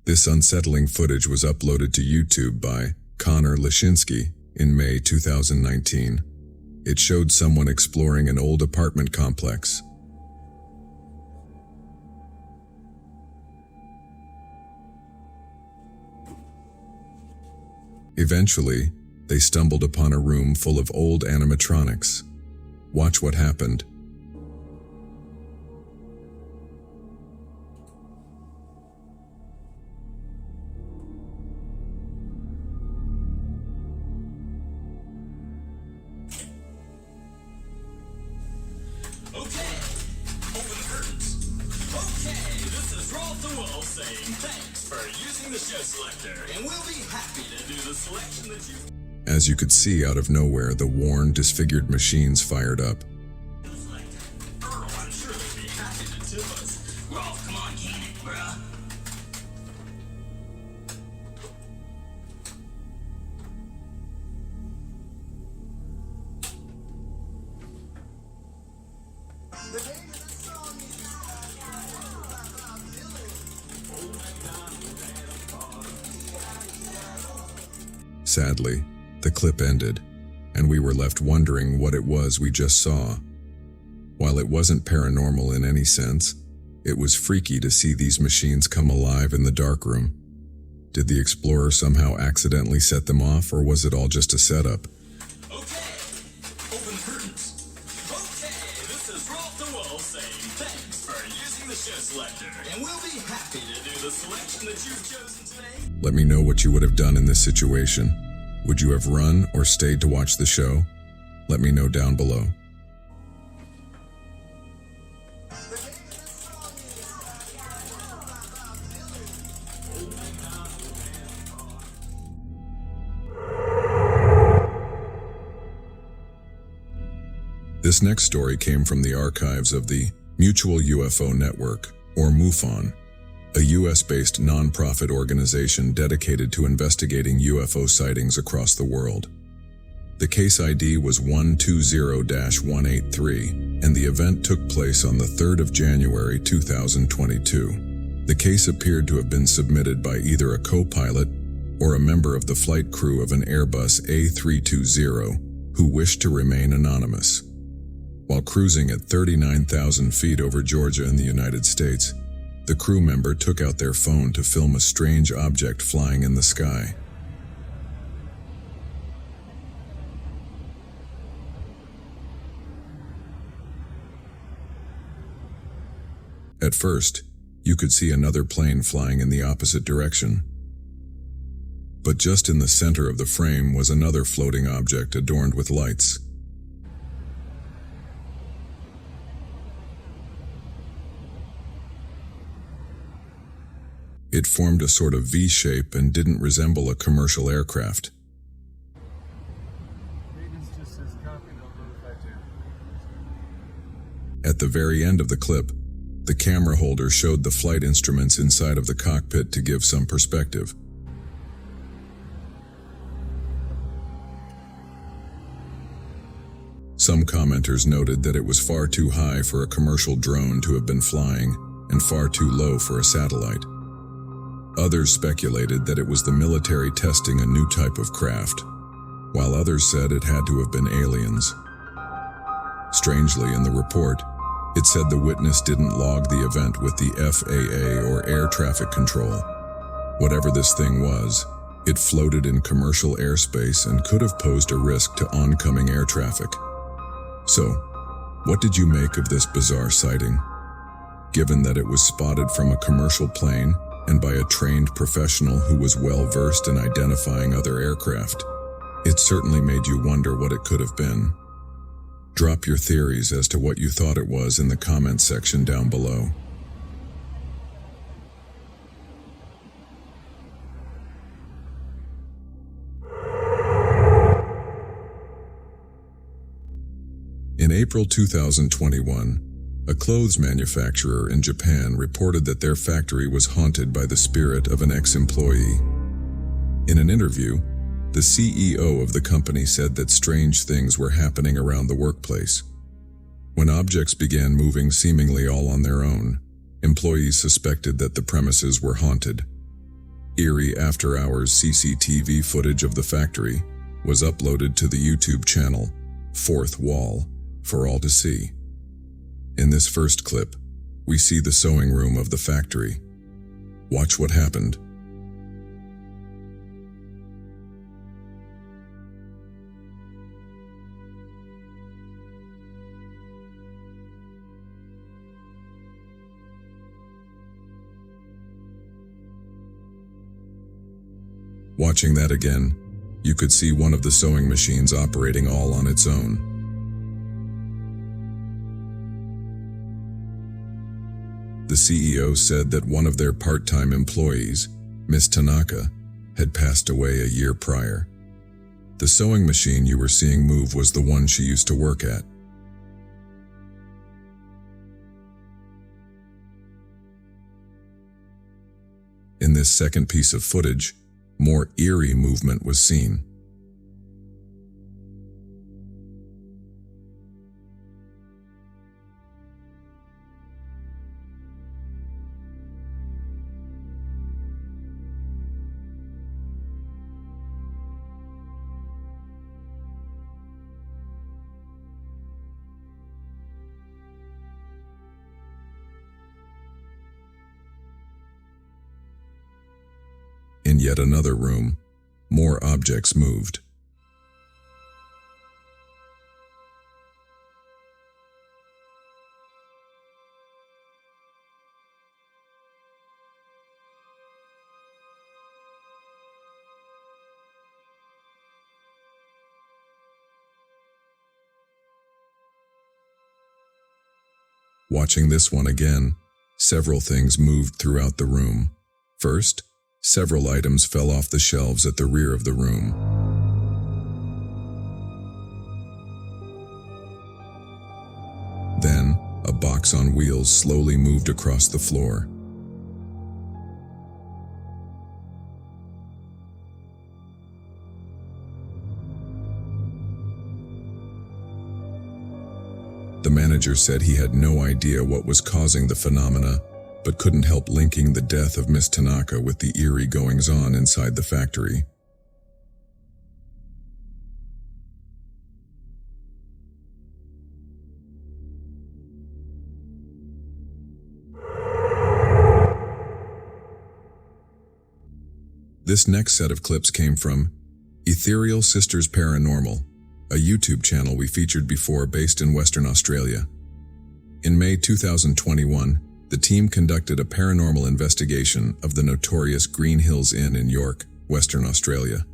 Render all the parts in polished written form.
This unsettling footage was uploaded to YouTube by Connor Lashinsky in May 2019. It showed someone exploring an old apartment complex. Eventually, they stumbled upon a room full of old animatronics. Watch what happened. As you could see out of nowhere, the worn, disfigured machines fired up. I'm sure they'd be happy to tip us. Well, come on, can it, bruh? Sadly, the clip ended, and we were left wondering what it was we just saw. While it wasn't paranormal in any sense, it was freaky to see these machines come alive in the darkroom. Did the explorer somehow accidentally set them off, or was it all just a setup? Okay, open curtains. Okay, this is Rolf the Wolf saying thanks for using the show selector, and we'll be happy to do the selection that you've chosen today. Let me know what you would have done in this situation. Would you have run or stayed to watch the show? Let me know down below. This next story came from the archives of the Mutual UFO Network, or MUFON, a US-based non-profit organization dedicated to investigating UFO sightings across the world. The case ID was 120-183, and the event took place on the 3rd of January 2022. The case appeared to have been submitted by either a co-pilot or a member of the flight crew of an Airbus A320 who wished to remain anonymous. While cruising at 39,000 feet over Georgia in the United States, the crew member took out their phone to film a strange object flying in the sky. At first, you could see another plane flying in the opposite direction. But just in the center of the frame was another floating object adorned with lights. It formed a sort of V-shape and didn't resemble a commercial aircraft. At the very end of the clip, the camera holder showed the flight instruments inside of the cockpit to give some perspective. Some commenters noted that it was far too high for a commercial drone to have been flying and far too low for a satellite. Others speculated that it was the military testing a new type of craft, while others said it had to have been aliens. Strangely, in the report, it said the witness didn't log the event with the FAA or air traffic control. Whatever this thing was, it floated in commercial airspace and could have posed a risk to oncoming air traffic. So, what did you make of this bizarre sighting? Given that it was spotted from a commercial plane and by a trained professional who was well versed in identifying other aircraft, it certainly made you wonder what it could have been. Drop your theories as to what you thought it was in the comments section down below. In April 2021, a clothes manufacturer in Japan reported that their factory was haunted by the spirit of an ex-employee. In an interview, the CEO of the company said that strange things were happening around the workplace. When objects began moving seemingly all on their own, employees suspected that the premises were haunted. Eerie after-hours CCTV footage of the factory was uploaded to the YouTube channel, Fourth Wall, for all to see. In this first clip, we see the sewing room of the factory. Watch what happened. Watching that again, you could see one of the sewing machines operating all on its own. The CEO said that one of their part-time employees, Miss Tanaka, had passed away a year prior. The sewing machine you were seeing move was the one she used to work at. In this second piece of footage, more eerie movement was seen. In yet another room, more objects moved. Watching this one again, several things moved throughout the room. First, several items fell off the shelves at the rear of the room. Then, a box on wheels slowly moved across the floor. The manager said he had no idea what was causing the phenomena, but couldn't help linking the death of Miss Tanaka with the eerie goings-on inside the factory. This next set of clips came from Ethereal Sisters Paranormal, a YouTube channel we featured before based in Western Australia. In May 2021, the team conducted a paranormal investigation of the notorious Green Hills Inn in York, Western Australia.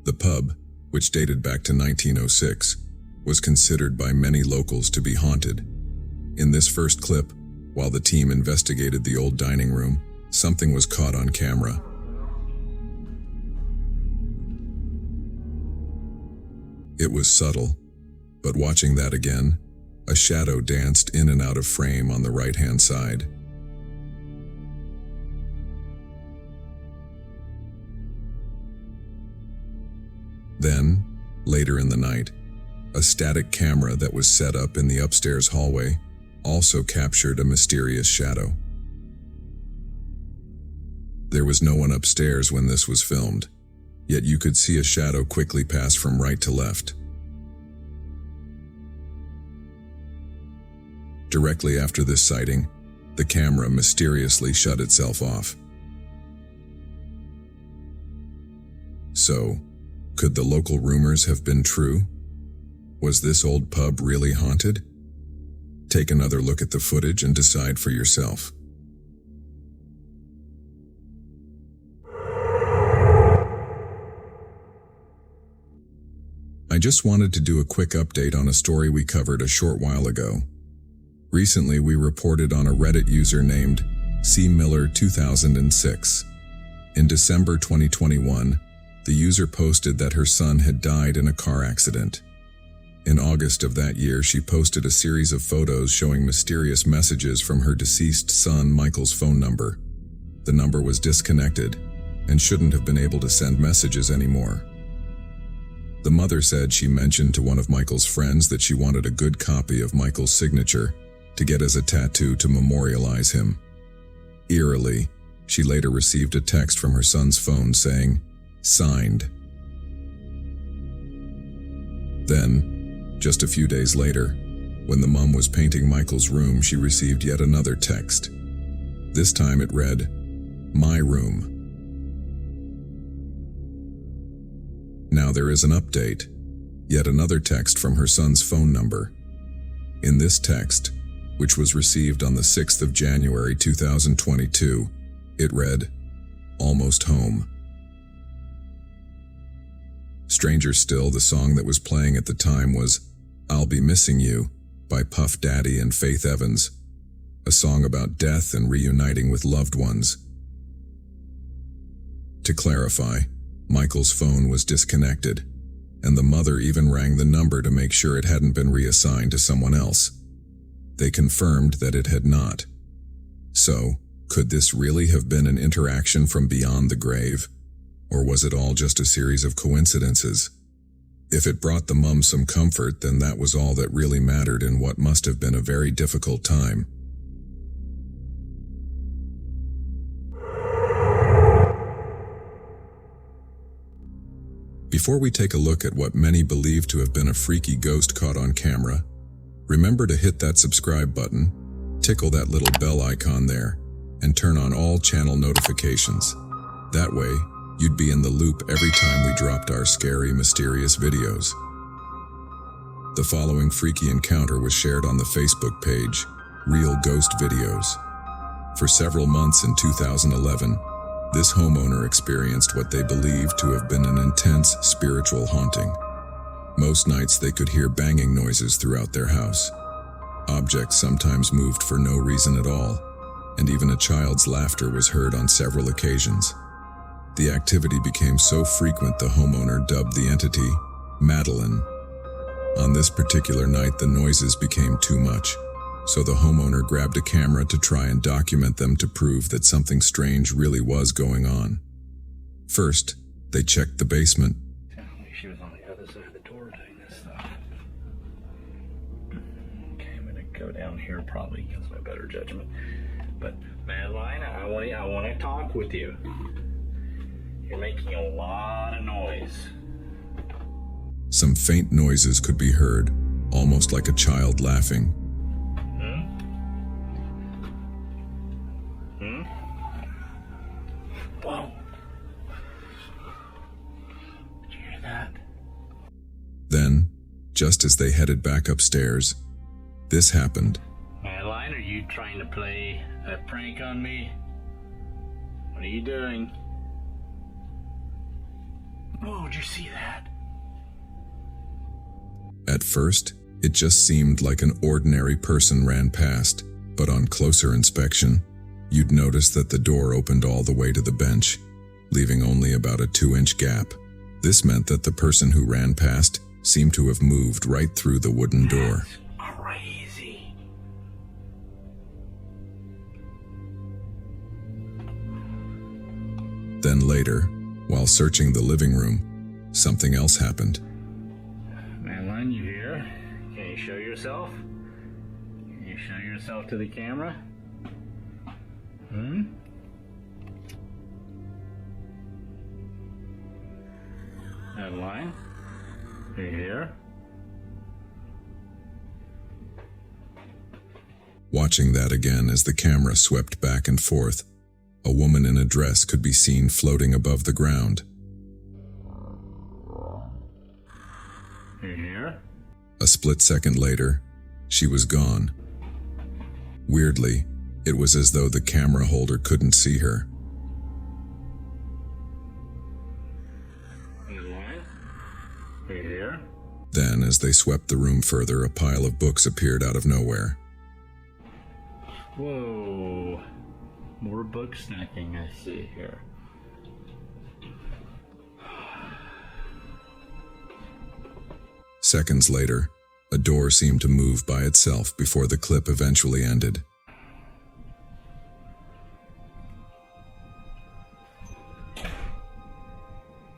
The pub, which dated back to 1906, was considered by many locals to be haunted. In this first clip, while the team investigated the old dining room, something was caught on camera. It was subtle, but watching that again, a shadow danced in and out of frame on the right-hand side. Then, later in the night, a static camera that was set up in the upstairs hallway also captured a mysterious shadow. There was no one upstairs when this was filmed, yet you could see a shadow quickly pass from right to left. Directly after this sighting, the camera mysteriously shut itself off. So, could the local rumors have been true? Was this old pub really haunted? Take another look at the footage and decide for yourself. I just wanted to do a quick update on a story we covered a short while ago. Recently, we reported on a Reddit user named CMiller2006. In December 2021, the user posted that her son had died in a car accident. In August of that year, she posted a series of photos showing mysterious messages from her deceased son Michael's phone number. The number was disconnected and shouldn't have been able to send messages anymore. The mother said she mentioned to one of Michael's friends that she wanted a good copy of Michael's signature to get as a tattoo to memorialize him. Eerily, She later received a text from her son's phone saying, "Signed." Then, just a few days later, when the mom was painting Michael's room, she received yet another text. This time it read, "My room." Now there is an update, yet another text from her son's phone number. In this text, which was received on the 6th of January 2022, it read, "Almost home." Stranger still, the song that was playing at the time was "I'll Be Missing You" by Puff Daddy and Faith Evans, a song about death and reuniting with loved ones. To clarify, Michael's phone was disconnected, and the mother even rang the number to make sure it hadn't been reassigned to someone else. They confirmed that it had not. So, could this really have been an interaction from beyond the grave? Or was it all just a series of coincidences? If it brought the mum some comfort, then that was all that really mattered in what must have been a very difficult time. Before we take a look at what many believe to have been a freaky ghost caught on camera, remember to hit that subscribe button, tickle that little bell icon there, and turn on all channel notifications. That way, you'd be in the loop every time we dropped our scary, mysterious videos. The following freaky encounter was shared on the Facebook page, Real Ghost Videos. For several months in 2011, this homeowner experienced what they believed to have been an intense spiritual haunting. Most nights they could hear banging noises throughout their house. Objects sometimes moved for no reason at all, and even a child's laughter was heard on several occasions. The activity became so frequent the homeowner dubbed the entity Madeline. On this particular night, the noises became too much, so the homeowner grabbed a camera to try and document them to prove that something strange really was going on. First, they checked the basement. She was on the other side of the door doing this stuff. Okay, I'm gonna go down here probably against my better judgment. But Madeline, I want to talk with you. You're making a lot of noise. Some faint noises could be heard, almost like a child laughing. Whoa. Did you hear that? Then, just as they headed back upstairs, this happened. Madeline, are you trying to play a prank on me? What are you doing? Whoa, did you see that? At first, it just seemed like an ordinary person ran past, but on closer inspection, you'd notice that the door opened all the way to the bench, leaving only about a 2-inch gap. This meant that the person who ran past seemed to have moved right through the wooden door. That's crazy. Then later, while searching the living room, something else happened. Madeline, you here? Can you show yourself? Can you show yourself to the camera? Madeline, are you here? Watching that again as the camera swept back and forth, a woman in a dress could be seen floating above the ground. Are you here? A split second later, she was gone. Weirdly, it was as though the camera holder couldn't see her. Madeline, are you here? Then, as they swept the room further, a pile of books appeared out of nowhere. Whoa. More book snacking I see here. Seconds later, a door seemed to move by itself before the clip eventually ended.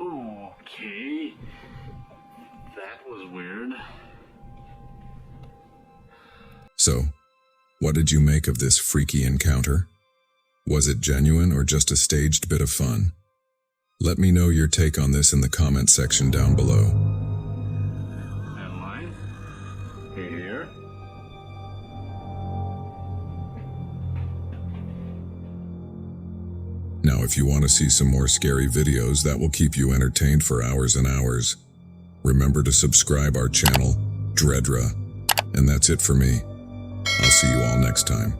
Okay. That was weird. So, what did you make of this freaky encounter? Was it genuine or just a staged bit of fun? Let me know your take on this in the comment section down below. Madeline, you here? Now, if you want to see some more scary videos that will keep you entertained for hours and hours, remember to subscribe our channel, Dreadra. And that's it for me. I'll see you all next time.